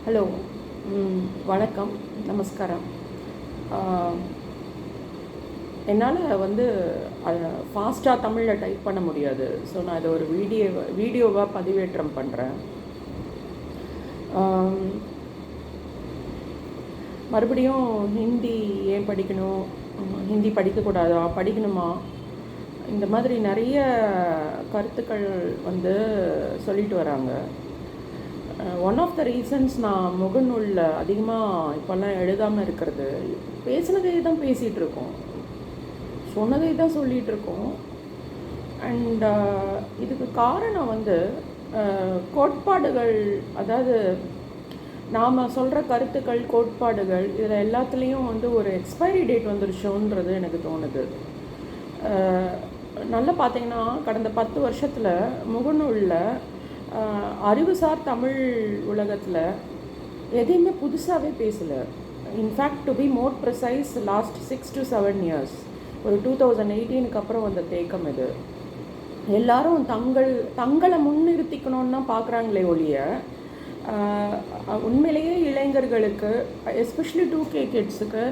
Hello. வணக்கம். நமஸ்காரம். என்னால் வந்து ஃபாஸ்ட்டாக தமிழில் டைப் பண்ண முடியாது. ஸோ நான் இதை ஒரு வீடியோவாக பதிவேற்றம் பண்ணுறேன். மறுபடியும் ஹிந்தி ஏன் படிக்கணும், ஹிந்தி படிக்கக்கூடாதா, படிக்கணுமா, இந்த மாதிரி நிறைய கருத்துக்கள் வந்து சொல்லிட்டு வராங்க. ஒன் ஆஃப் த ரீசன்ஸ் நான் முகநூலில் அதிகமாக இப்போல்லாம் எழுதாமல் இருக்கிறது, பேசினதே தான் பேசிகிட்டு இருக்கோம், சொன்னதை தான் சொல்லிகிட்டு இருக்கோம். அண்ட் இதுக்கு காரணம் வந்து கோட்பாடுகள், அதாவது நாம் சொல்கிற கருத்துக்கள், கோட்பாடுகள், இதில் எல்லாத்துலேயும் வந்து ஒரு எக்ஸ்பைரி டேட் வந்துருச்சோன்றது எனக்கு தோணுது. நல்லா பார்த்தீங்கன்னா கடந்த 10 வருஷத்தில் முகநூலில் அறிவுசார் தமிழ் உலகத்தில் எதையுமே புதுசாகவே பேசலை. In fact to be more precise, last 6 to 7 years, ஒரு 2018க்கு அப்புறம் வந்த தேக்கம் இது. எல்லாரும் தங்களை முன்னிறுத்திக்கணும்னு தான் பார்க்குறாங்களே ஒழிய, உண்மையிலேயே இளைஞர்களுக்கு, எஸ்பெஷலி 2K கிட்ஸுக்கு,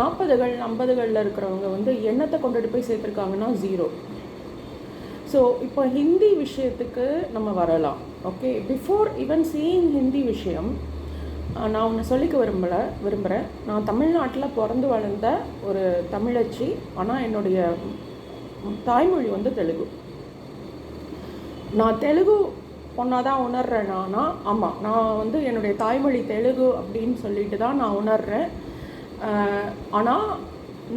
40கள் 50களில் இருக்கிறவங்க வந்து என்னத்தை கொண்டுட்டு போய் சேர்த்துருக்காங்கன்னா 0. ஸோ இப்போ ஹிந்தி விஷயத்துக்கு நம்ம வரலாம். Okay, before even seeing Hindi விஷயம், நான் ஒன்று சொல்லிக்க விரும்புகிறேன். நான் தமிழ்நாட்டில் பிறந்து வளர்ந்த ஒரு தமிழச்சி. ஆனால் என்னுடைய தாய்மொழி வந்து தெலுங்கு. நான் தெலுங்கு பொண்ணாக தான் உணர்றேன்னா, ஆமாம், நான் வந்து என்னுடைய தாய்மொழி தெலுங்கு அப்படின்னு சொல்லிட்டு தான் நான் உணர்றேன். ஆனால்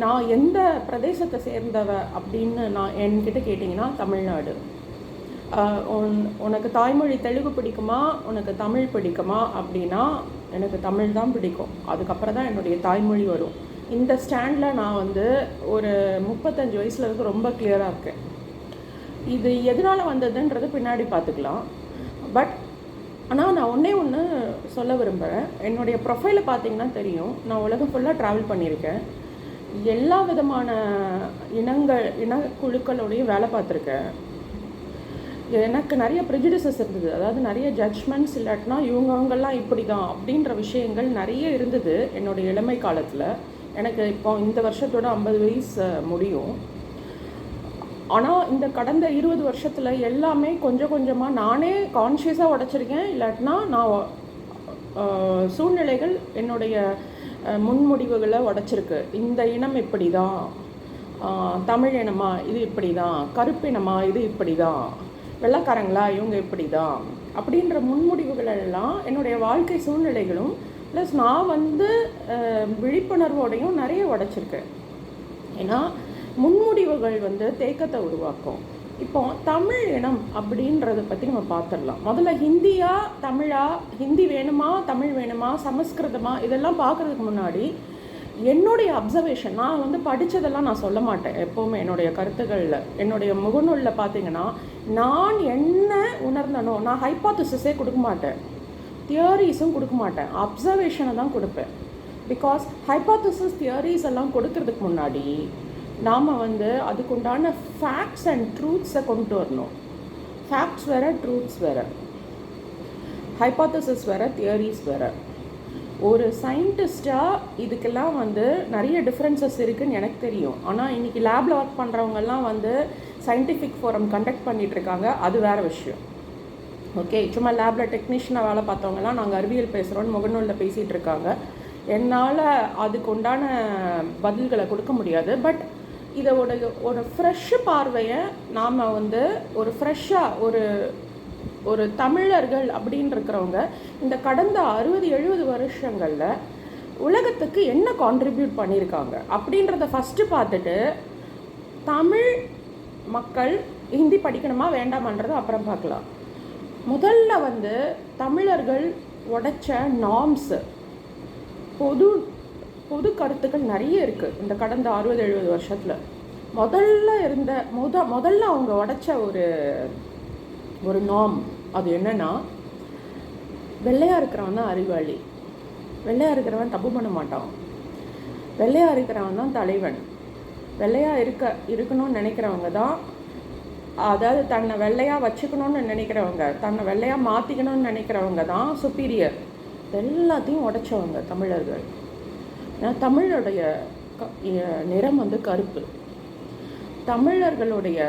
நான் எந்த பிரதேசத்தை சேர்ந்தவ அப்படின்னு நான் என்கிட்ட கேட்டிங்கன்னா தமிழ்நாடு. உனக்கு தாய்மொழி தெலுங்கு பிடிக்குமா, உனக்கு தமிழ் பிடிக்குமா அப்படின்னா எனக்கு தமிழ் தான் பிடிக்கும். அதுக்கப்புறம் தான் என்னுடைய தாய்மொழி வரும். இந்த ஸ்டாண்டில் நான் வந்து ஒரு 35 வயசில் இருந்து ரொம்ப கிளியராக இருக்கேன். இது எதனால் வந்ததுன்றது பின்னாடி பார்த்துக்கலாம். பட் ஆனால் நான் ஒன்று சொல்ல விரும்புகிறேன். என்னுடைய ப்ரொஃபைலை பார்த்தீங்கன்னா தெரியும், நான் உலகம் ஃபுல்லாக ட்ராவல் பண்ணியிருக்கேன். எல்லா விதமான இனக்குழுக்களோடையும் வேலை பார்த்துருக்கேன். எனக்கு நிறைய ப்ரெஜுடிசஸ் இருந்தது, அதாவது நிறைய ஜட்ஜ்மெண்ட்ஸ், இல்லாட்டினா இவங்கெல்லாம் இப்படி தான் அப்படின்ற விஷயங்கள் நிறைய இருந்தது என்னுடைய இளமை காலத்தில். எனக்கு இப்போ இந்த வருஷத்தோட 50 வயசு முடியும். ஆனால் இந்த கடந்த 20 வருஷத்தில் எல்லாமே கொஞ்சம் கொஞ்சமாக நானே கான்ஷியஸாக உடைச்சிருக்கேன். இல்லாட்டினா நான் சூழ்நிலைகள் என்னுடைய முன்முடிவுகளை உடைச்சிருக்கு. இந்த இனம் இப்படி தான், தமிழ் இனமா இது இப்படி தான், கருப்பினமா இது இப்படி தான், வெள்ளைக்காரங்களா இவங்க இப்படி தான் அப்படின்ற முன்முடிவுகளெல்லாம் என்னுடைய வாழ்க்கை சூழ்நிலைகளும் ப்ளஸ் நான் வந்து விழிப்புணர்வோடையும் நிறைய உடைச்சிருக்கேன். ஏன்னா முன்முடிவுகள் வந்து தேக்கத்தை உருவாக்கும். இப்போ தமிழ் இனம் அப்படின்றத பற்றி நம்ம பார்த்துடலாம். முதல்ல ஹிந்தியா தமிழா, ஹிந்தி வேணுமா தமிழ் வேணுமா, சமஸ்கிருதமா, இதெல்லாம் பார்க்குறதுக்கு முன்னாடி என்னுடைய அப்சர்வேஷன், நான் வந்து படித்ததெல்லாம் நான் சொல்ல மாட்டேன் எப்போவுமே. என்னுடைய கருத்துக்களில், என்னுடைய முகநூலில் பார்த்தீங்கன்னா நான் என்ன உணர்ந்தனோ, நான் ஹைபாத்திசிஸே கொடுக்க மாட்டேன், தியரிஸும் கொடுக்க மாட்டேன், அப்சர்வேஷனை தான் கொடுப்பேன். பிகாஸ் ஹைபாத்திசிஸ் தியரிஸ் எல்லாம் கொடுக்கறதுக்கு முன்னாடி நாம் வந்து அதுக்குண்டான ஃபேக்ட்ஸ் அண்ட் ட்ரூத்ஸை கொண்டு வரணும். ஃபேக்ட்ஸ் வேறு, ட்ரூத்ஸ் வேறு, ஹைபாத்திசிஸ் வேறு, தியரிஸ் வேறு. ஒரு சயின்டிஸ்டாக இதுக்கெல்லாம் வந்து நிறைய டிஃப்ரென்சஸ் இருக்குதுன்னு எனக்கு தெரியும். ஆனால் இன்றைக்கி லேபில் ஒர்க் பண்ணுறவங்கெல்லாம் வந்து சயின்டிஃபிக் ஃபோரம் கண்டக்ட் பண்ணிகிட்ருக்காங்க, அது வேறு விஷயம். ஓகே, சும்மா லேபில் டெக்னீஷியனாக வேலை பார்த்தவங்கலாம் நாங்கள் அறிவியல் பேசுகிறோன்னு முகநூலில் பேசிகிட்டு இருக்காங்க. என்னால் அதுக்கு உண்டான பதில்களை கொடுக்க முடியாது. பட் இதை ஒரு ஃப்ரெஷ் பார்வையை நாம் வந்து ஒரு ஃப்ரெஷ்ஷாக ஒரு தமிழர்கள் அப்படின்னு இருக்கிறவங்க இந்த கடந்த 60-70 வருஷங்களில் உலகத்துக்கு என்ன கான்ட்ரிபியூட் பண்ணியிருக்காங்க அப்படின்றத ஃபஸ்ட்டு பார்த்துட்டு, தமிழ் மக்கள் ஹிந்தி படிக்கணுமா வேண்டாமான்றதை அப்புறம் பார்க்கலாம். முதல்ல வந்து தமிழர்கள் உடைச்ச நார்ம்ஸு, பொது கருத்துக்கள் நிறைய இருக்குது இந்த கடந்த 60-70 வருஷத்தில். முதல்ல அவங்க உடைச்ச ஒரு நார்ம் அது என்னென்னா, வெள்ளையாக இருக்கிறவன் தான் அறிவாளி, வெள்ளையாக இருக்கிறவன் தப்பு பண்ண மாட்டான், வெள்ளையாக இருக்கிறவன் தான் தலைவன், வெள்ளையாக இருக்கணும்னு நினைக்கிறவங்க தான் அதாவது தன்னை வெள்ளையாக வச்சுக்கணும்னு நினைக்கிறவங்க, தன்னை வெள்ளையாக மாற்றிக்கணும்னு நினைக்கிறவங்க தான் சுப்பீரியர். எல்லாத்தையும் உடைச்சவங்க தமிழர்கள். தமிழுடைய நிறம் வந்து கருப்பு. தமிழர்களுடைய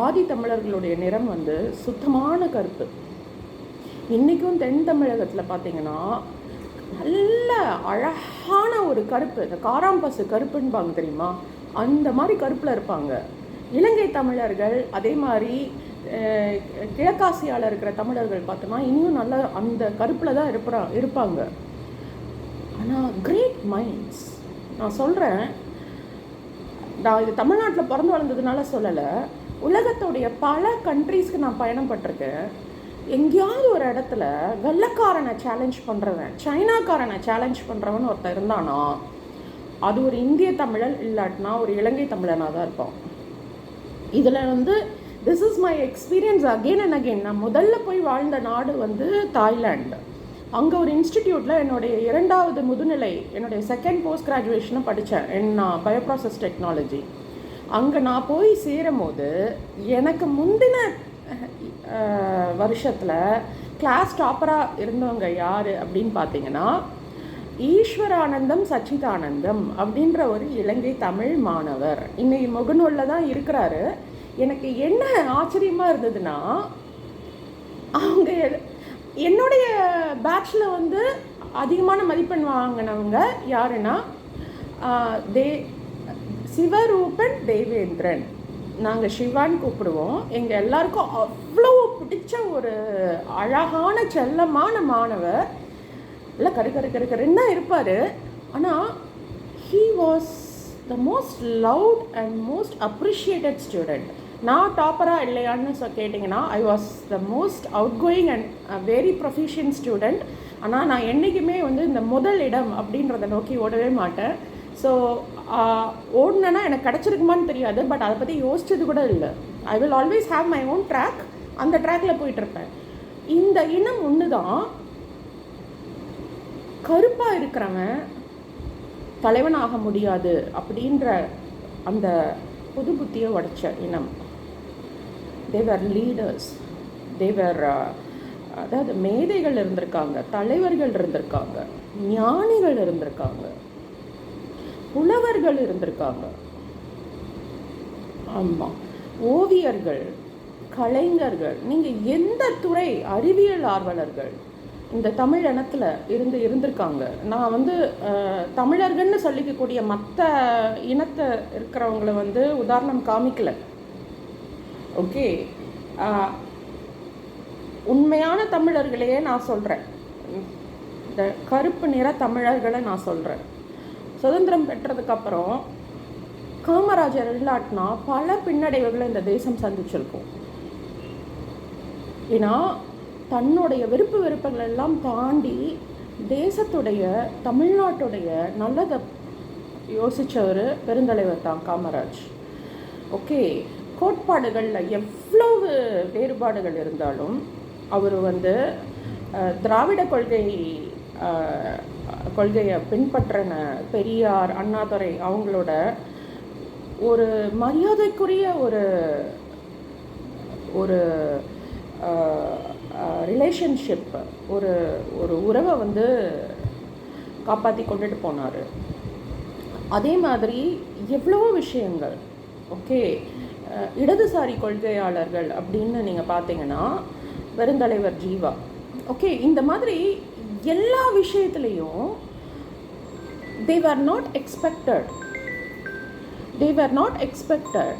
ஆதி தமிழர்களுடைய நிறம் வந்து சுத்தமான கருப்பு. இன்றைக்கும் தென் தமிழகத்தில் பார்த்திங்கன்னா நல்ல அழகான ஒரு கருப்பு, இந்த காராம்பசு கருப்புன்பாங்க தெரியுமா, அந்த மாதிரி கருப்பில் இருப்பாங்க. இலங்கை தமிழர்கள் அதே மாதிரி கிழக்காசியாவில் இருக்கிற தமிழர்கள் பார்த்தோன்னா இன்னும் நல்ல அந்த கருப்பில் தான் இருப்பாங்க. ஆனால் கிரேட் மைண்ட்ஸ். நான் சொல்கிறேன், நான் இது தமிழ்நாட்டில் பிறந்து வளர்ந்ததுனால சொல்லலை, உலகத்துடைய பல கண்ட்ரீஸ்க்கு நான் பயணம் பட்டிருக்கேன். எங்கேயாவது ஒரு இடத்துல வெள்ளைக்காரனை சேலஞ்ச் பண்ணுறவன், சைனாக்காரனை சேலஞ்ச் பண்ணுறவன் ஒருத்தர் இருந்தானா அது ஒரு இந்திய தமிழன் இல்லாட்டினா ஒரு இலங்கை தமிழனாக தான் இருப்பான். இதில் வந்து this is my experience again and again. நான் முதல்ல போய் வாழ்ந்த நாடு வந்து தாய்லாண்டு. அங்கே ஒரு இன்ஸ்டிடியூட்டில் என்னுடைய 2வது முதுநிலை, என்னுடைய 2nd போஸ்ட் கிராஜுவேஷனை படித்தேன், பயோப்ராசஸ் டெக்னாலஜி. அங்கே நான் போய் சேரும் போது எனக்கு முந்தின வருஷத்தில் கிளாஸ் டாப்பராக இருந்தவங்க யார் அப்படின்னு பார்த்தீங்கன்னா ஈஸ்வரானந்தம் சச்சிதானந்தம் அப்படின்ற ஒரு இலங்கை தமிழ் மாணவர். இன்னைக்கு முகநூலில் தான் இருக்கிறாரு. எனக்கு என்ன ஆச்சரியமாக இருந்ததுன்னா, அவங்க என்னுடைய பேட்சில் வந்து அதிகமான மதிப்பெண் வாங்கினவங்க யாருன்னா சிவரூபன் தேவேந்திரன். நாங்கள் சிவான்னு கூப்பிடுவோம். எங்கள் எல்லாருக்கும் அவ்வளோ பிடிச்ச ஒரு அழகான செல்லமான மாணவர். இல்லை கருக்கருன்னு தான் இருப்பார். ஆனால் he was the most loud and most appreciated student. நான் டாப்பராக இல்லையான்னு கேட்டிங்கன்னா I was the most out going and very proficient student. ஆனால் நான் என்றைக்குமே வந்து இந்த முதல் இடம் அப்படின்றத நோக்கி ஓடவே மாட்டேன். ஸோ ஓடுனேன்னா எனக்கு கிடச்சிருக்குமான்னு தெரியாது, பட் அதை பற்றி யோசிச்சது கூட இல்லை. I will always have my own track. அந்த ட்ராக்கில் போயிட்டுருப்பேன். இந்த இனம் ஒன்று தான் கருப்பாக இருக்கிறவன் தலைவனாக முடியாது அப்படின்ற அந்த புது புத்தியை உடைச்ச இனம். தேவர் லீடர்ஸ், தேவர் அதாவது மேதைகள் இருந்திருக்காங்க, தலைவர்கள் இருந்திருக்காங்க, ஞானிகள் இருந்திருக்காங்க, புலவர்கள் இருந்திருக்காங்க. ஆமாம், ஓவியர்கள், கலைஞர்கள், நீங்கள் எந்த துறை, அறிவியல் ஆர்வலர்கள் இந்த தமிழ் இனத்தில் இருந்திருக்காங்க. நான் வந்து தமிழர்கள்னு சொல்லிக்கக்கூடிய மற்ற இனத்தை இருக்கிறவங்கள வந்து உதாரணம் காமிக்கல. ஓகே, உண்மையான தமிழர்களையே நான் சொல்கிறேன். இந்த கருப்பு நிற தமிழர்களை நான் சொல்கிறேன். சுதந்திரம் பெற்றதுக்கப்புறம் காமராஜர் இல்லாட்டினா பல பின்னடைவுகளை இந்த தேசம் சந்திச்சிருக்கும். ஏன்னா தன்னுடைய வெறுப்புகள் எல்லாம் தாண்டி தேசத்துடைய, தமிழ்நாட்டுடைய நல்லதை யோசித்தவர் பெருந்தலைவர் தான் காமராஜ். ஓகே, கோட்பாடுகளில் எவ்வளவு வேறுபாடுகள் இருந்தாலும் அவர் வந்து திராவிட கொள்கையை பின்பற்றின பெரியார், அண்ணாதுரை அவங்களோட ஒரு மரியாதைக்குரிய ஒரு ரிலேஷன்ஷிப், ஒரு உறவை வந்து காப்பாற்றி கொண்டுட்டு போனார். அதே மாதிரி எவ்வளவோ விஷயங்கள். ஓகே, இடதுசாரி கொள்கையாளர்கள் அப்படின்னு நீங்கள் பார்த்தீங்கன்னா பெருந்தலைவர் ஜீவா. ஓகே, இந்த மாதிரி எல்லா விஷயத்துலேயும் they were not expected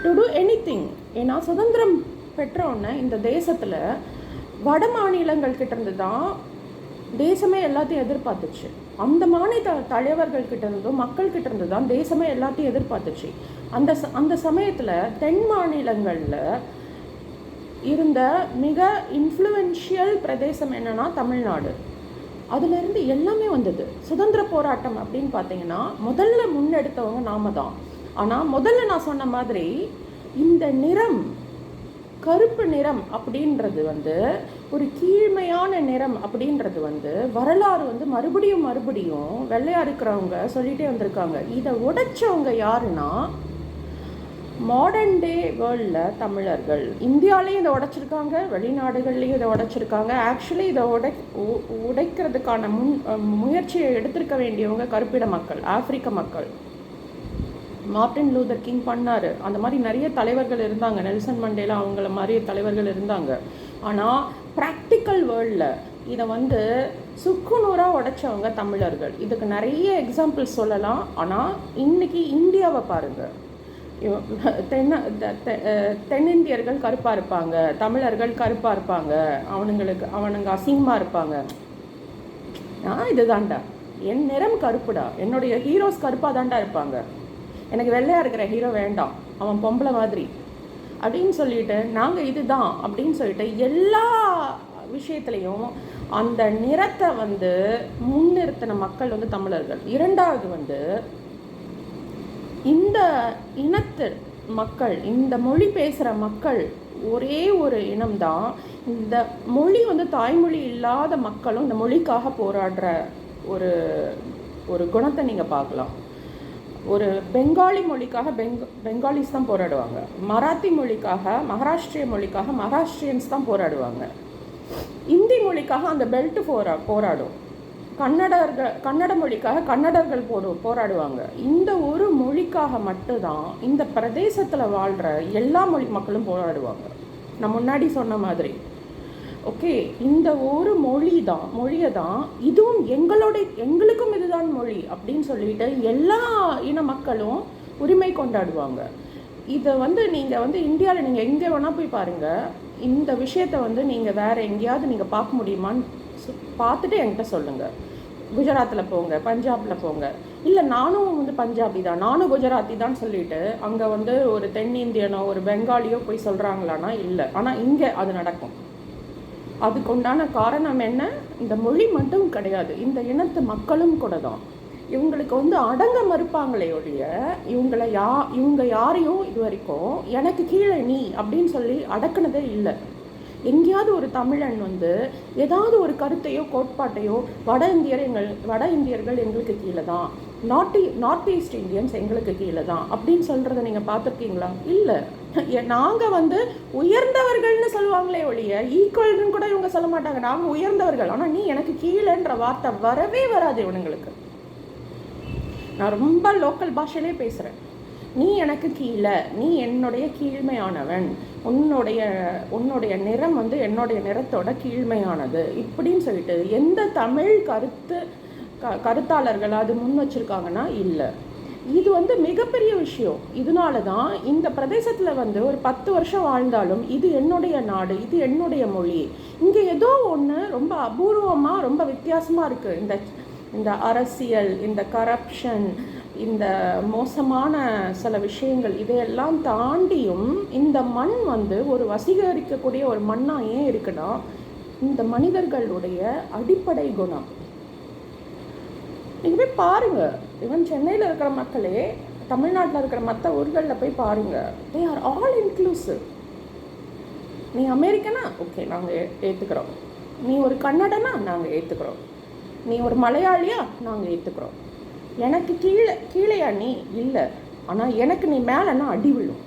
to do anything. ஏன்னா சுதந்திரம் பெற்றோன்னே இந்த தேசத்தில் வட மாநிலங்கள் கிட்டேருந்து தான் தேசமே எல்லாத்தையும் எதிர்பார்த்துச்சு. அந்த மாநில தலைவர்கள் கிட்டேருந்தும் மக்கள் கிட்டேருந்து தான் தேசமே எல்லாத்தையும் எதிர்பார்த்துச்சு. அந்த சமயத்தில் தென் மாநிலங்களில் இருந்த மிக இன்ஃப்ளூயன்ஷியல் பிரதேசம் என்னன்னா தமிழ்நாடு. அதுலேருந்து எல்லாமே வந்தது. சுதந்திர போராட்டம் அப்படின்னு பார்த்தீங்கன்னா முதல்ல முன்னெடுத்தவங்க நாம தான். ஆனால் முதல்ல நான் சொன்ன மாதிரி இந்த நிறம், கருப்பு நிறம் அப்படின்றது வந்து ஒரு கீழ்மையான நிறம் அப்படின்றது வந்து வரலாறு வந்து மறுபடியும் வெள்ளையாக இருக்கிறவங்க சொல்லிகிட்டே வந்திருக்காங்க. இதை உடைச்சவங்க யாருன்னா மாடர்ன் டே வேர்ல்டில் தமிழர்கள் இந்தியாவிலையும் இதை உடைச்சிருக்காங்க, வெளிநாடுகள்லேயும் இதை உடைச்சிருக்காங்க. ஆக்சுவலி இதை உடைக்கிறதுக்கான முயற்சியை எடுத்திருக்க வேண்டியவங்க கருப்பிட மக்கள், ஆப்பிரிக்க மக்கள். மார்ட்டின் லூதர் கிங் பண்ணார். அந்த மாதிரி நிறைய தலைவர்கள் இருந்தாங்க, நெல்சன் மண்டேலா அவங்கள மாதிரி தலைவர்கள் இருந்தாங்க. ஆனால் ப்ராக்டிக்கல் வேர்ல்டில் இதை சுக்குநூறாக உடைச்சவங்க தமிழர்கள். இதுக்கு நிறைய எக்ஸாம்பிள்ஸ் சொல்லலாம். ஆனால் இன்றைக்கி இந்தியாவை பாருங்கள். தென்னிந்தியர்கள் கருப்பாக இருப்பாங்க, தமிழர்கள் கருப்பாக இருப்பாங்க, அவனுங்க அசிங்கமாக இருப்பாங்க. இதுதான்டா என் நிறம் கருப்புடா, என்னுடைய ஹீரோஸ் கருப்பாக தான்டா இருப்பாங்க, எனக்கு வெள்ளையாக இருக்கிற ஹீரோ வேண்டாம், அவன் பொம்பளை மாதிரி அப்படின்னு சொல்லிட்டு நாங்கள் இதுதான் அப்படின்னு சொல்லிட்டு எல்லா விஷயத்துலையும் அந்த நிறத்தை முன்னிறுத்தின மக்கள் தமிழர்கள். இரண்டாவது இந்த இனத்து மக்கள், இந்த மொழி பேசுகிற மக்கள் ஒரே ஒரு இனம்தான். இந்த மொழி தாய்மொழி இல்லாத மக்களும் இந்த மொழிக்காக போராடுற ஒரு ஒரு குணத்தை நீங்கள் பார்க்கலாம். ஒரு பெங்காலி மொழிக்காக பெங்காலிஸ் தான் போராடுவாங்க, மராத்தி மொழிக்காக மகாராஷ்டிரிய மொழிக்காக மகாராஷ்டிரியன்ஸ் தான் போராடுவாங்க, இந்தி மொழிக்காக அந்த பெல்ட் போராடும், கன்னட மொழிக்காக கன்னடர்கள் போராடுவாங்க. இந்த ஒரு மொழிக்காக மட்டும்தான் இந்த பிரதேசத்தில் வாழ்கிற எல்லா மக்களும் போராடுவாங்க. நான் முன்னாடி சொன்ன மாதிரி ஓகே, இந்த ஒரு மொழியை தான் இதுவும் எங்களுக்கும் இதுதான் மொழி அப்படின்னு சொல்லிட்டு எல்லா இன மக்களும் உரிமை கொண்டாடுவாங்க. இதை நீங்கள் இந்தியாவில் நீங்கள் எங்கே வேணால் போய் பாருங்கள். இந்த விஷயத்தை நீங்கள் வேறு எங்கேயாவது நீங்கள் பார்க்க முடியுமான்னு பார்த்துட்டு என்கிட்ட சொல்லுங்கள். குஜராத்தில் போங்க, பஞ்சாபில் போங்க. இல்லை நானும் பஞ்சாபி தான், நானும் குஜராத்தி தான் சொல்லிட்டு அங்கே ஒரு தென்னிந்தியனோ ஒரு பெங்காலியோ போய் சொல்கிறாங்களான்னா இல்லை. ஆனால் இங்கே அது நடக்கும். அதுக்கு உண்டான காரணம் என்ன? இந்த மொழி மட்டும் கிடையாது, இந்த இனத்து மக்களும் கூட தான். இவங்களுக்கு அடங்க மறுப்பாங்களே ஒழிய இவங்க யாரையும் இது வரைக்கும் எனக்கு கீழே நீ அப்படின்னு சொல்லி அடக்குனதே இல்லை. எங்கேயாவது ஒரு தமிழன் ஏதாவது ஒரு கருத்தையோ கோட்பாட்டையோ வட இந்தியர்கள் எங்களுக்கு கீழே தான், நார்த் ஈஸ்ட் இந்தியன்ஸ் எங்களுக்கு கீழே தான் அப்படின்னு சொல்கிறத நீங்கள் பார்த்துருக்கீங்களா? இல்லை. நாங்கள் உயர்ந்தவர்கள்னு சொல்லுவாங்களே ஒழிய ஈக்குவல்னு கூட இவங்க சொல்ல மாட்டாங்க. நாங்கள் உயர்ந்தவர்கள், ஆனால் நீ எனக்கு கீழேன்ற வார்த்தை வரவே வராது இவனுங்களுக்கு. நான் ரொம்ப லோக்கல் பாஷையிலே பேசுகிறேன். நீ எனக்கு கீழே, நீ என்னுடைய கீழ்மையானவன், உன்னுடைய நிறம் என்னுடைய நிறத்தோட கீழ்மையானது இப்படின்னு சொல்லிட்டு எந்த தமிழ் கருத்தாளர்கள் அது முன் வச்சுருக்காங்கன்னா இல்லை. இது மிகப்பெரிய விஷயம். இதனால தான் இந்த பிரதேசத்தில் ஒரு 10 வருஷம் வாழ்ந்தாலும் இது என்னுடைய நாடு, இது என்னுடைய மொழி. இங்கே ஏதோ ஒன்று ரொம்ப அபூர்வமாக ரொம்ப வித்தியாசமாக இருக்குது. இந்த அரசியல், இந்த கரப்ஷன், இந்த மோசமான சில விஷயங்கள் இதையெல்லாம் தாண்டியும் இந்த மண் ஒரு வசீகரிக்கக்கூடிய ஒரு மண்ணாக ஏன் இருக்குன்னா இந்த மனிதர்களுடைய அடிப்படை குணம். நீங்கள் போய் பாருங்கள், ஈவன் சென்னையில் இருக்கிற மக்களே தமிழ்நாட்டில் இருக்கிற மற்ற ஊர்களில் போய் பாருங்கள், தே ஆர் ஆல் இன்க்ளூசிவ். நீ அமெரிக்கனா ஓகே நாங்கள் ஏற்றுக்கிறோம், நீ ஒரு கன்னடனா நாங்கள் ஏற்றுக்கிறோம், நீ ஒரு மலையாளியா நாங்கள் ஏற்றுக்கிறோம், எனக்கு கீழேயா நீ இல்லை, ஆனால் எனக்கு நீ மேலேன்னா அடி விழும்.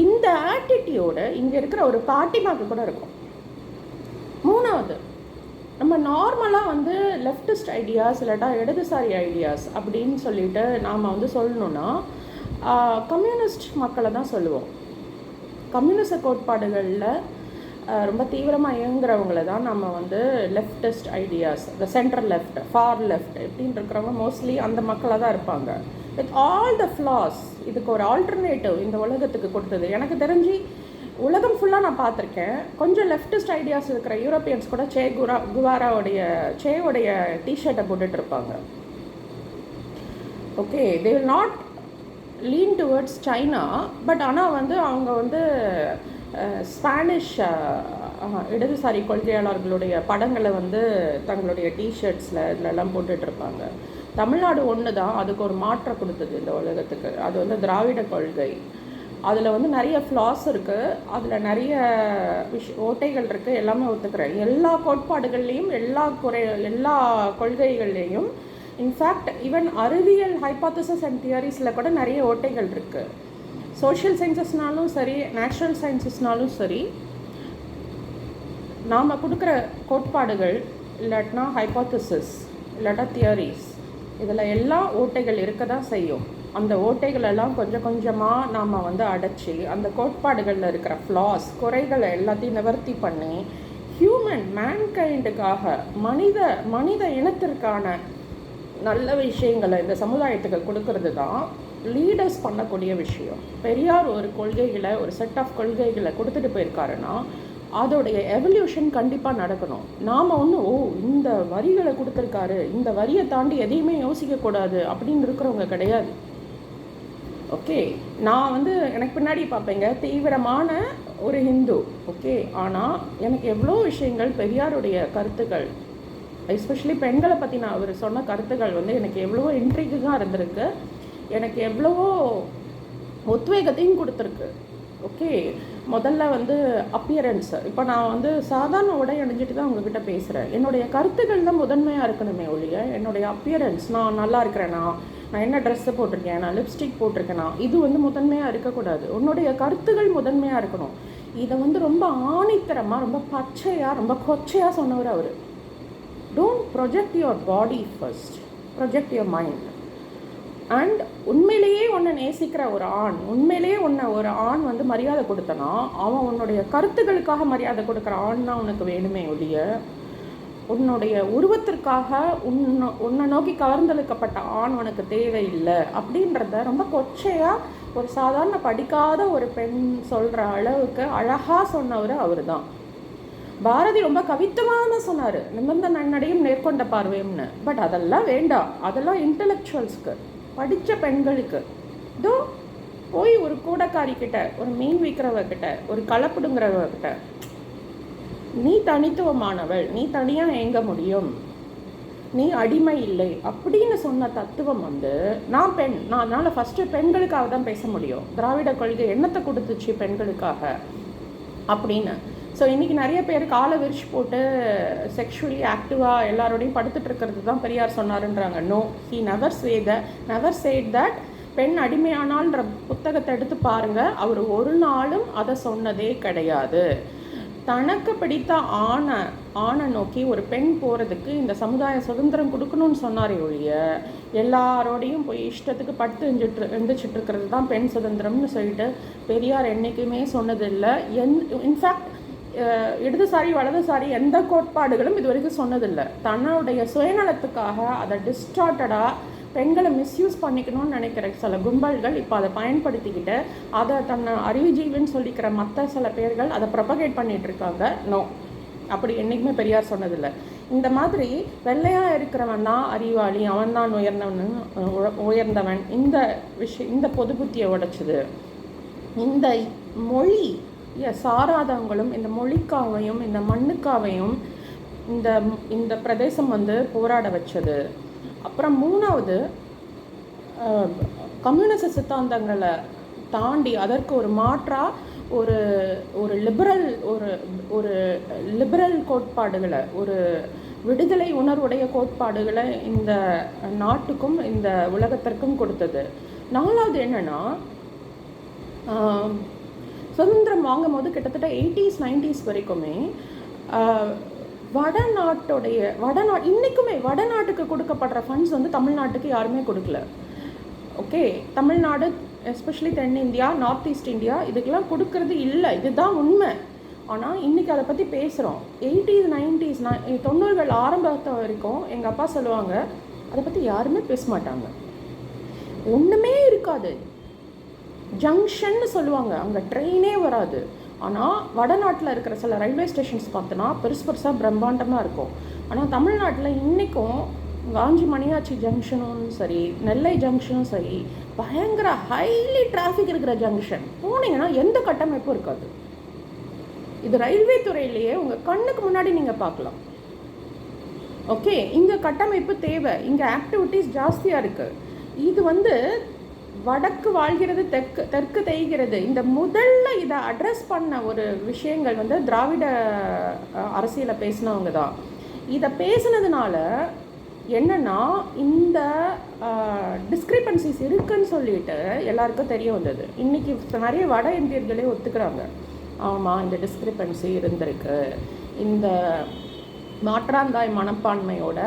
இந்த ஆட்டிடியூடு இங்கே இருக்கிற ஒரு பாட்டிமாக்கு கூட இருக்கும். மூணாவது, நம்ம நார்மலாக லெஃப்டிஸ்ட் ஐடியாஸ் இல்லாட்டா இடதுசாரி ஐடியாஸ் அப்படின்னு சொல்லிட்டு நாம் சொல்லணுன்னா கம்யூனிஸ்ட் மக்களை தான் சொல்லுவோம். கம்யூனிஸ்ட் கோட்பாடுகளில் ரொம்ப தீவிரமாக இயங்குறவங்கள தான் நம்ம leftist ideas, the central left, for left இப்படின்னு இருக்கிறவங்க மோஸ்ட்லி அந்த மக்களாக தான் இருப்பாங்க. வித் ஆல் த ஃப்ளாஸ் இதுக்கு ஒரு ஆல்டர்னேட்டிவ் இந்த உலகத்துக்கு கொடுத்தது. எனக்கு தெரிஞ்சு உலகம் ஃபுல்லாக நான் பார்த்துருக்கேன். கொஞ்சம் லெஃப்டிஸ்ட் ஐடியாஸ் இருக்கிற யூரோப்பியன்ஸ் கூட சேவோடைய டிஷர்ட்டை போட்டுட்டு இருப்பாங்க. Okay, they will not lean towards China, but ஆனால் அவங்க ஸ்பானிஷ் இடதுசாரி கொள்கையாளர்களுடைய படங்களை தங்களுடைய டிஷர்ட்ஸில் இதிலெல்லாம் போட்டுட்ருப்பாங்க. தமிழ்நாடு ஒன்று தான் அதுக்கு ஒரு மாற்றம் கொடுத்தது இந்த உலகத்துக்கு. அது திராவிட கொள்கை. அதில் நிறைய ஃப்ளாஸ் இருக்குது, அதில் நிறைய ஓட்டைகள் இருக்குது, எல்லாமே ஒத்துக்கிறேன். எல்லா கோட்பாடுகள்லேயும் எல்லா கொள்கைகள்லேயும் இன்ஃபேக்ட் ஈவன் அறிவியல் ஹைபாத்தசிஸ் அண்ட் தியரிஸில் கூட நிறைய ஓட்டைகள் இருக்குது. சோஷியல் சயின்சஸ்னாலும் சரி, நேச்சுரல் சயின்சஸ்னாலும் சரி, நாம் கொடுக்குற கோட்பாடுகள் இல்லாட்டினா ஹைப்போதசிஸ் இல்லாட்டா தியரிஸ், இதில் எல்லாம் ஓட்டைகள் இருக்க தான் செய்யும். அந்த ஓட்டைகளெல்லாம் கொஞ்சம் கொஞ்சமாக நாம் அடைச்சி அந்த கோட்பாடுகளில் இருக்கிற ஃப்ளாஸ், குறைகளை எல்லாத்தையும் நிவர்த்தி பண்ணி மேன்கைண்டுக்காக மனித இனத்திற்கான நல்ல விஷயங்களை இந்த சமுதாயத்துக்கு கொடுக்கறது தான் லீடர்ஸ் பண்ணக்கூடிய விஷயம். பெரியார் ஒரு கொள்கைகளை, ஒரு செட் ஆஃப் கொள்கைகளை கொடுத்துட்டு போயிருக்காருன்னா அதோடைய எவல்யூஷன் கண்டிப்பாக நடக்கணும். நாம் இந்த வரிகளை கொடுத்துருக்காரு, இந்த வரியை தாண்டி எதையுமே யோசிக்கக்கூடாது அப்படின்னு இருக்கிறவங்க கிடையாது. ஓகே, நான் எனக்கு பின்னாடி பார்ப்பேங்க தீவிரமான ஒரு ஹிந்து. ஓகே, ஆனால் எனக்கு எவ்வளோ விஷயங்கள் பெரியாருடைய கருத்துக்கள், எஸ்பெஷலி பெண்களை பற்றி நான் அவர் சொன்ன கருத்துக்கள் எனக்கு எவ்வளவோ இன்ட்ரிகாக இருந்திருக்கு, எனக்கு எவ்வளவோ உத்வேகத்தையும் கொடுத்துருக்கு. ஓகே, முதல்ல அப்பியரன்ஸ். இப்போ நான் சாதாரண உடை அணிஞ்சிட்டு தான் உங்ககிட்ட பேசுகிறேன். என்னுடைய கருத்துக்கள் தான் முதன்மையாக இருக்கணுமே ஒழிய என்னுடைய அப்பியரன்ஸ், நான் நல்லா இருக்கிறேன்னா, நான் என்ன ட்ரெஸ்ஸு போட்டிருக்கேன், நான் லிப்ஸ்டிக் போட்டிருக்கேனா, இது முதன்மையாக இருக்கக்கூடாது. உன்னுடைய கருத்துக்கள் முதன்மையாக இருக்கணும். இதை ரொம்ப ஆணித்தரமாக, ரொம்ப பச்சையாக, ரொம்ப கொச்சையாக சொன்னவர் அவர். Don't project your body first, project your mind. And உண்மையிலேயே உன்னை நேசிக்கிற ஒரு ஆண், உண்மையிலேயே ஒரு ஆண் மரியாதை கொடுத்தனா, அவன் உன்னுடைய கருத்துக்களுக்காக மரியாதை கொடுக்குற ஆண் தான் உனக்கு வேணுமே ஒழிய உன்னுடைய உருவத்திற்காக உன்னை நோக்கி கவர்ந்தெழுக்கப்பட்ட ஆண் உனக்கு தேவையில்லை அப்படின்றத ரொம்ப கொச்சையாக ஒரு சாதாரண படிக்காத ஒரு பெண் சொல்கிற அளவுக்கு அழகாக சொன்னவர் அவர் தான். பாரதி ரொம்ப கவித்துவமாக சொன்னார், நிமிர்ந்த நன்னடையும் நேர்கொண்ட பார்வையும்னு. பட் அதெல்லாம் வேண்டாம், அதெல்லாம் இன்டலெக்சுவல்ஸ்க்கு, படித்த பெண்களுக்கு. இதோ போய் ஒரு கூடக்காரிக்கிட்ட, ஒரு மீன் விற்கிறவர்கிட்ட, ஒரு களப்பிடுங்கிறவர்கிட்ட, நீ தனித்துவமானவள், நீ தனியாக இயங்க முடியும், நீ அடிமை இல்லை அப்படின்னு சொன்ன தத்துவம் நான் பெண், நான் அதனால் ஃபஸ்ட்டு பெண்களுக்காக தான் பேச முடியும். திராவிட கொள்கை என்னத்தை கொடுத்துச்சு பெண்களுக்காக அப்படின்னு. ஸோ இன்றைக்கி நிறைய பேர் காலை விரிச்சு போட்டு செக்ஷுவலி ஆக்டிவாக எல்லாரோடையும் படுத்துட்டு இருக்கிறது தான் பெரியார் சொன்னாருன்றாங்க. No, he never said that பெண் அடிமையானால்ன்ற புத்தகத்தை எடுத்து பாருங்கள், அவர் ஒரு நாளும் அதை சொன்னதே கிடையாது. தனக்கு பிடித்த ஆணை நோக்கி ஒரு பெண் போகிறதுக்கு இந்த சமுதாய சுதந்திரம் கொடுக்கணும்னு சொன்னாரே ஒழிய எல்லாரோடையும் போய் இஷ்டத்துக்கு படுத்து எழுந்திரிச்சிட்டு இருக்கிறது தான் பெண் சுதந்திரம்னு சொல்லிட்டு பெரியார் என்றைக்குமே சொன்னதில்லை. இன்ஃபேக்ட் இடதுசாரி வலதுசாரி எந்த கோட்பாடுகளும் இது வரைக்கும் சொன்னதில்லை. தன்னுடைய சுயநலத்துக்காக அதை டிஸ்டார்டடாக பெண்களை மிஸ்யூஸ் பண்ணிக்கணும்னு நினைக்கிற சில கும்பல்கள் இப்போ அதை பயன்படுத்திக்கிட்டு அதை தன்னை அறிவுஜீவின்னு சொல்லிக்கிற மற்ற சில பேர்கள் அதை ப்ரொபகேட் பண்ணிகிட்டு இருக்காங்க. நோ, அப்படி என்றைக்குமே பெரியார் சொன்னதில்லை. இந்த மாதிரி வெள்ளையாக இருக்கிறவன் தான் அறிவாளி, அவன் தான் உயர்ந்தவன், இந்த பொது புத்தியை உடைச்சிது. இந்த மொழி சாராதவங்களும் இந்த மொழிக்காவையும் இந்த மண்ணுக்காவையும் இந்த பிரதேசம் போராட வச்சது. அப்புறம் மூணாவது, கம்யூனிச சித்தாந்தங்களை தாண்டி அதற்கு ஒரு மாற்றாக ஒரு லிபரல் கோட்பாடுகளை, ஒரு விடுதலை உணர்வுடைய கோட்பாடுகளை இந்த நாட்டுக்கும் இந்த உலகத்திற்கும் கொடுத்தது. நாலாவது என்னென்னா, சுதந்திரம் வாங்கும் போது கிட்டத்தட்ட 80s 90s வரைக்குமே இன்றைக்குமே வடநாட்டுக்கு கொடுக்கப்படுற ஃபண்ட்ஸ் தமிழ்நாட்டுக்கு யாருமே கொடுக்கல. ஓகே, தமிழ்நாடு எஸ்பெஷலி தென்னிந்தியா, நார்த் ஈஸ்ட் இந்தியா இதுக்கெல்லாம் கொடுக்கறது இல்லை, இதுதான் உண்மை. ஆனால் இன்றைக்கி அதை பற்றி பேசுகிறோம். 80s 90s 90கள் ஆரம்பத்தை வரைக்கும் எங்கள் அப்பா சொல்லுவாங்க, அதை பற்றி யாருமே பேச மாட்டாங்க, ஒன்றுமே இருக்காது. ஜங்ஷன்னு சொல்லுவாங்க, அங்கே ட்ரெயினே வராது. ஆனால் வடநாட்டில் இருக்கிற சில ரயில்வே ஸ்டேஷன்ஸ் பார்த்தோன்னா பெருசாக பிரம்மாண்டமாக இருக்கும். ஆனால் தமிழ்நாட்டில் இன்றைக்கும் காஞ்சி மணியாச்சி ஜங்ஷனும் சரி, நெல்லை ஜங்ஷனும் சரி, பயங்கர ஹைலி டிராஃபிக் இருக்கிற ஜங்ஷன். போனீங்கன்னா எந்த கட்டமைப்பும் இருக்காது. இது ரயில்வே துறையிலேயே உங்கள் கண்ணுக்கு முன்னாடி நீங்கள் பார்க்கலாம். ஓகே, இங்கே கட்டமைப்பு தேவை, இங்கே ஆக்டிவிட்டீஸ் ஜாஸ்தியாக இருக்குது. இது வடக்கு வாழ்கிறது, தெற்கு தேய்கிறது. இந்த முதல்ல இதை அட்ரஸ் பண்ண ஒரு விஷயங்கள் திராவிட அரசியலை பேசினவங்க தான். இதை பேசினதுனால என்னன்னா இந்த டிஸ்கிரிப்பன்சிஸ் இருக்குன்னு சொல்லிட்டு எல்லாருக்கும் தெரிய வந்தது. இன்றைக்கி நிறைய வட இந்தியர்களே ஒத்துக்கிறாங்க, ஆமாம் இந்த டிஸ்கிரிப்பன்சி இருந்திருக்கு. இந்த மாற்றாந்தாய் மனப்பான்மையோட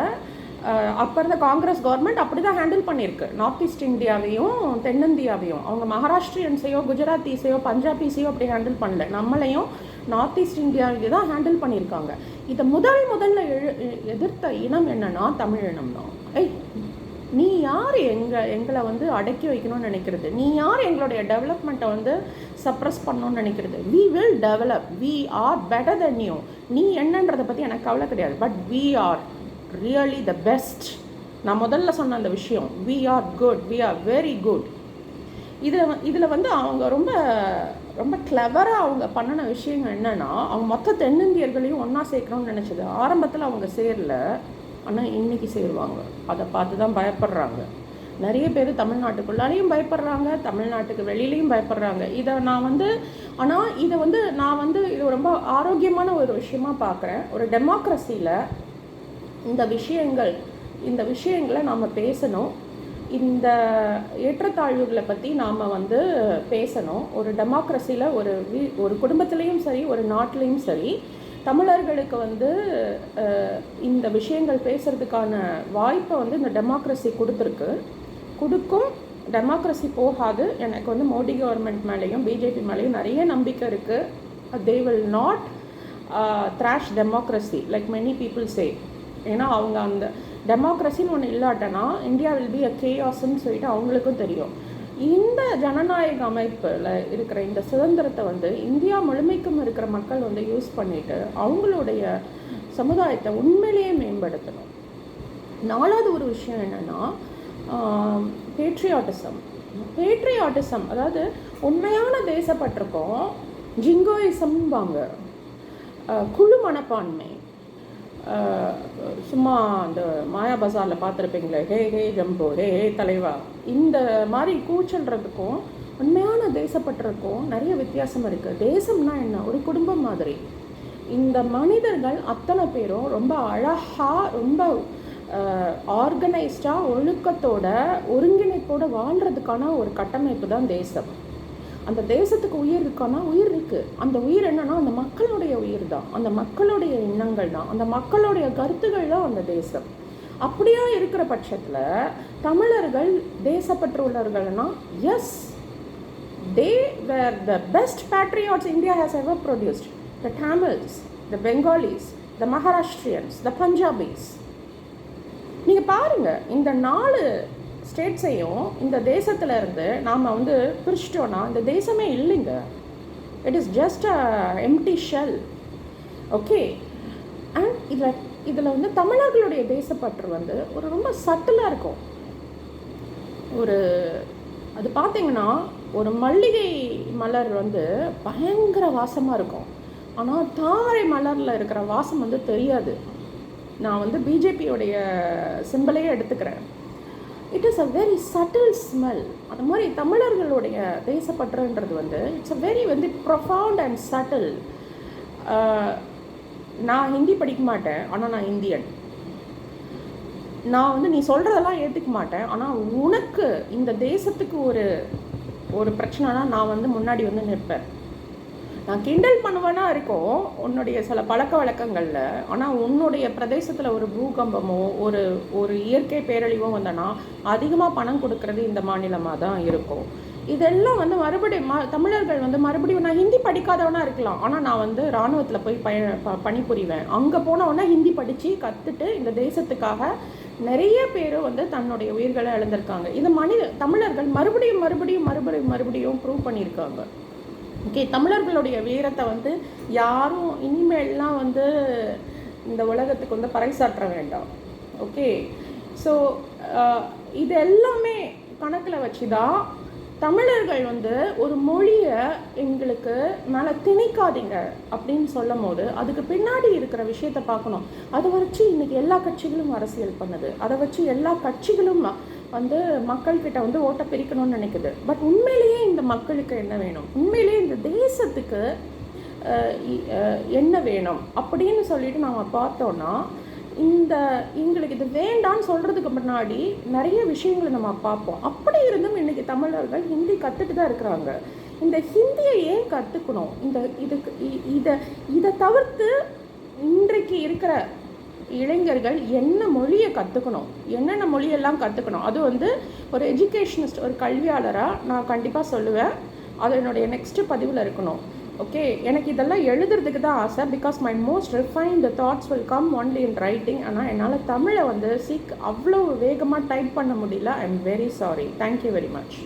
அப்போ இருந்த காங்கிரஸ் கவர்மெண்ட் அப்படி தான் ஹேண்டில் பண்ணியிருக்கு நார்த் ஈஸ்ட் இந்தியாவையும் தென்னிந்தியாவையும். அவங்க மகாராஷ்டிரியன்ஸையோ குஜராத்தீஸையோ பஞ்சாபீஸையோ அப்படி ஹேண்டில் பண்ணல, நம்மளையும் நார்த் ஈஸ்ட் இந்தியாவிலே தான் ஹேண்டில் பண்ணியிருக்காங்க. இதை முதல்ல எதிர்த்த இனம் என்னன்னா தமிழ் இனம் தான். நீ யார் எங்களை வந்து அடக்கி வைக்கணும்னு நினைக்கிறது? நீ யார் எங்களுடைய டெவலப்மெண்ட்டை சப்ரஸ் பண்ணணும்னு நினைக்கிறது? We will develop, we are better than you. நீ என்னன்றதை பற்றி எனக்கு கவலை கிடையாது, but we are really the best. நான் முதல்ல சொன்ன அந்த விஷயம், we are good, we are very good. இதில் அவங்க ரொம்ப ரொம்ப கிளவராக அவங்க பண்ணின விஷயங்கள் என்னென்னா, அவங்க மொத்த தென்னிந்தியர்களையும் ஒன்றா சேர்க்கணும்னு நினச்சது. ஆரம்பத்தில் அவங்க சேரல, ஆனால் இன்றைக்கி சேருவாங்க. அதை பார்த்து தான் பயப்படுறாங்க நிறைய பேர். தமிழ்நாட்டுக்குள்ளாரையும் பயப்படுறாங்க, தமிழ்நாட்டுக்கு வெளியிலையும் பயப்படுறாங்க. இதை நான் ஆனால் இதை நான் இது ரொம்ப ஆரோக்கியமான ஒரு விஷயமாக பார்க்குறேன். ஒரு டெமோக்ரஸியில் இந்த விஷயங்களை நாம் பேசணும். இந்த ஏற்றத்தாழ்வுகளை பற்றி நாம் பேசணும். ஒரு டெமோக்ரஸியில் ஒரு குடும்பத்துலேயும் சரி, ஒரு நாட்டிலையும் சரி, தமிழர்களுக்கு இந்த விஷயங்கள் பேசுகிறதுக்கான வாய்ப்பை இந்த டெமோக்ரஸி கொடுக்கும். டெமோக்ரஸி போகாது. எனக்கு மோடி கவர்மெண்ட் மேலேயும் பிஜேபி மேலேயும் நிறைய நம்பிக்கை இருக்குது. They will not thrash democracy like many people say. ஏன்னா அவங்க அந்த டெமோக்ரஸின்னு ஒன்று இல்லாட்டனா இந்தியா வில் பி அ கேயாஸ்ன்னு சொல்லிட்டு அவங்களுக்கும் தெரியும். இந்த ஜனநாயக அமைப்பில் இருக்கிற இந்த சுதந்திரத்தை இந்தியா முழுமைக்கும் இருக்கிற மக்கள் யூஸ் பண்ணிவிட்டு அவங்களுடைய சமுதாயத்தை உண்மையிலேயே மேம்படுத்தணும். நாலாவது ஒரு விஷயம் என்னென்னா பேட்ரியாட்டிசம், அதாவது உண்மையான தேசப்பட்டிருக்கோம். ஜிங்கோயிசம்பாங்க, குழு மனப்பான்மை. சும்மா அந்த மாயா பசாரில் பார்த்துருப்பீங்களே, ஹே ஹே ஜம்போ, ஹே ஹே தலைவா, இந்த மாதிரி கூச்சல்றதுக்கும் உண்மையான தேசப்பட்டிருக்கும் நிறைய வித்தியாசம் இருக்குது. தேசம்னா என்ன? ஒரு குடும்பம் மாதிரி. இந்த மனிதர்கள் அத்தனை பேரும் ரொம்ப அழகாக, ரொம்ப ஆர்கனைஸ்டாக, ஒழுக்கத்தோட, ஒருங்கிணைப்போடு வாழ்கிறதுக்கான ஒரு கட்டமைப்பு தான் தேசம். அந்த தேசத்துக்கு உயிர் இருக்கானா? உயிர் இருக்குது. அந்த உயிர் என்னன்னா அந்த மக்களுடைய உயிர் தான், அந்த மக்களுடைய எண்ணங்கள் தான், அந்த மக்களுடைய கருத்துக்கள் தான் அந்த தேசம். அப்படியா இருக்கிற பட்சத்தில் தமிழர்கள் தேசப்பற்று உள்ளவர்கள்னா, S, they were the best patriots India has ever produced. The Tamils, the Bengalis, the Maharashtrians, the Punjabis. நீங்கள் பாருங்கள், இந்த 4 ஸ்டேட்ஸையும் இந்த தேசத்தில் இருந்து நாம் பிரிச்சிட்டோன்னா இந்த தேசமே இல்லைங்க. It is just a empty shell. Okay. And இதில் தமிழர்களுடைய தேசப்பற்று ஒரு ரொம்ப சட்டிலாக இருக்கும். அது பார்த்தீங்கன்னா ஒரு மல்லிகை மலர் பயங்கர வாசமாக இருக்கும், ஆனால் தாமரை மலரில் இருக்கிற வாசம் தெரியாது. நான் பிஜேபியோடைய சிம்பலையே எடுத்துக்கிறேன். It is a very subtle smell. அது மாதிரி தமிழர்களுடைய தேசப்பற்றுன்றது it's a very profound and subtle. நான் ஹிந்தி படிக்க மாட்டேன், ஆனால் நான் இந்தியன். நான் நீ சொல்கிறதெல்லாம் ஏற்றுக்க மாட்டேன், ஆனால் உனக்கு இந்த தேசத்துக்கு ஒரு பிரச்சனைனா நான் முன்னாடி நிற்பேன். நான் கிண்டல் பண்ணுவேன்னா இருக்கும் உன்னுடைய சில பழக்க வழக்கங்களில், ஆனால் உன்னுடைய பிரதேசத்தில் ஒரு பூகம்பமோ ஒரு இயற்கை பேரழிவோ வந்தனா அதிகமாக பணம் கொடுக்கறது இந்த மாநிலமாக தான் இருக்கும். இதெல்லாம் மறுபடியும் தமிழர்கள் மறுபடியும், நான் ஹிந்தி படிக்காதவனாக இருக்கலாம், ஆனால் நான் இராணுவத்தில் போய் பணிபுரிவேன். அங்கே போனவொன்னே ஹிந்தி படித்து கற்றுட்டு இந்த தேசத்துக்காக நிறைய பேர் தன்னுடைய உயிர்களை இழந்திருக்காங்க. இது தமிழர்கள் மறுபடியும் மறுபடியும் மறுபடியும் மறுபடியும் ப்ரூவ் பண்ணியிருக்காங்க. ஓகே. தமிழர்களுடைய வீரத்தை யாரும் இனிமேல்லாம் இந்த உலகத்துக்கு பறைசாற்ற வேண்டாம். ஓகே. ஸோ இது எல்லாமே கணக்கில் வச்சு தான் தமிழர்கள் ஒரு மொழியை எங்களுக்கு மேலே திணிக்காதீங்க அப்படின்னு சொல்லும் போது அதுக்கு பின்னாடி இருக்கிற விஷயத்தை பார்க்கணும். அதை வச்சு இன்றைக்கி எல்லா கட்சிகளும் அரசியல் பண்ணுது. அதை வச்சு எல்லா கட்சிகளும் மக்கள்கிட்ட ஓட்டை பிரிக்கணும்னு நினைக்குது. பட் உண்மையிலேயே இந்த மக்களுக்கு என்ன வேணும், உண்மையிலேயே இந்த தேசத்துக்கு என்ன வேணும் அப்படின்னு சொல்லிட்டு நாம் பார்த்தோன்னா, இந்த எங்களுக்கு இது வேண்டான்னு சொல்கிறதுக்கு முன்னாடி நிறைய விஷயங்களை நம்ம பார்ப்போம். அப்படி இருந்தும் இன்றைக்கி தமிழர்கள் ஹிந்தி கற்றுட்டு தான் இருக்கிறாங்க. இந்த ஹிந்தியை ஏன் கற்றுக்கணும்? இதை தவிர்த்து இன்றைக்கு இருக்கிற இளைஞர்கள் என்ன மொழியை கற்றுக்கணும், என்னென்ன மொழியெல்லாம் கற்றுக்கணும், அது ஒரு எஜுகேஷனிஸ்ட், ஒரு கல்வியாளராக நான் கண்டிப்பாக சொல்லுவேன். அது என்னுடைய நெக்ஸ்ட்டு பதிவில் இருக்கணும். ஓகே, எனக்கு இதெல்லாம் எழுதுறதுக்கு தான் ஆசை. Because my most refined thoughts will come only in writing. ஆனால் என்னால் தமிழை அவ்வளோ வேகமாக டைப் பண்ண முடியல. I am very sorry. Thank you very much.